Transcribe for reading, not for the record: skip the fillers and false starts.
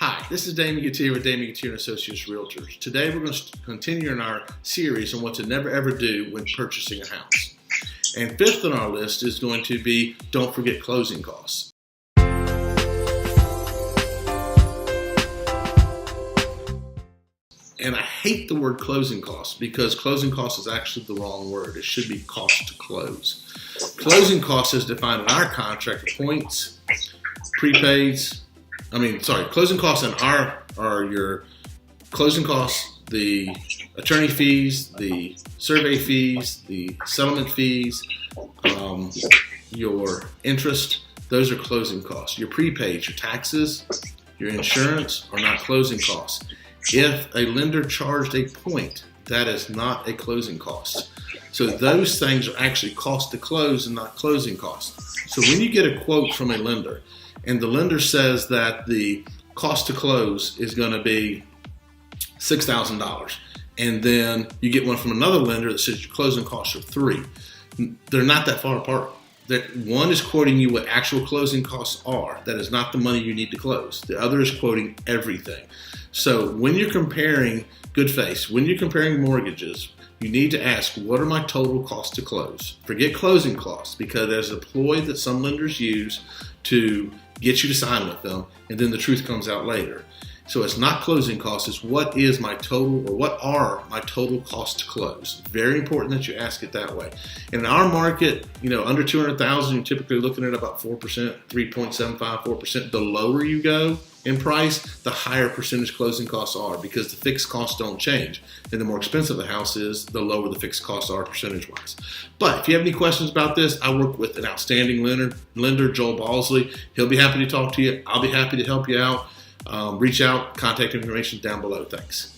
Hi, this is Damon Gettier with Damon Gettier & Associates Realtors. Today we're going to continue in our series on what to never ever do when purchasing a house. And fifth on our list is going to be don't forget closing costs. And I hate the word closing costs because closing costs is actually the wrong word. It should be cost to close. Closing costs is defined in our contract points, prepaids. Closing costs in are your closing costs, the attorney fees, the survey fees, the settlement fees, your interest. Those are closing costs. Your prepaids, your taxes, your insurance are not closing costs. If a lender charged a point, that is not a closing cost. So those things are actually cost to close and not closing costs. So when you get a quote from a lender and the lender says that the cost to close is going to be $6,000, and then you get one from another lender that says your closing costs are $3,000, they're not that far apart. One is quoting you what actual closing costs are. That is not the money you need to close. The other is quoting everything. So when you're comparing good faith, when you're comparing mortgages, you need to ask, what are my total costs to close? Forget closing costs, because there's a ploy that some lenders use to get you to sign with them, and then the truth comes out later. So it's not closing costs, it's what is my total, or what are my total costs to close. Very important that you ask it that way. And in our market, under 200,000, you're typically looking at about 4%, 3.75, 4%. The lower you go in price, the higher percentage closing costs are, because the fixed costs don't change. And the more expensive the house is, the lower the fixed costs are percentage-wise. But if you have any questions about this, I work with an outstanding lender, Joel Balsley. He'll be happy to talk to you. I'll be happy to help you out. Reach out, contact information down below. Thanks.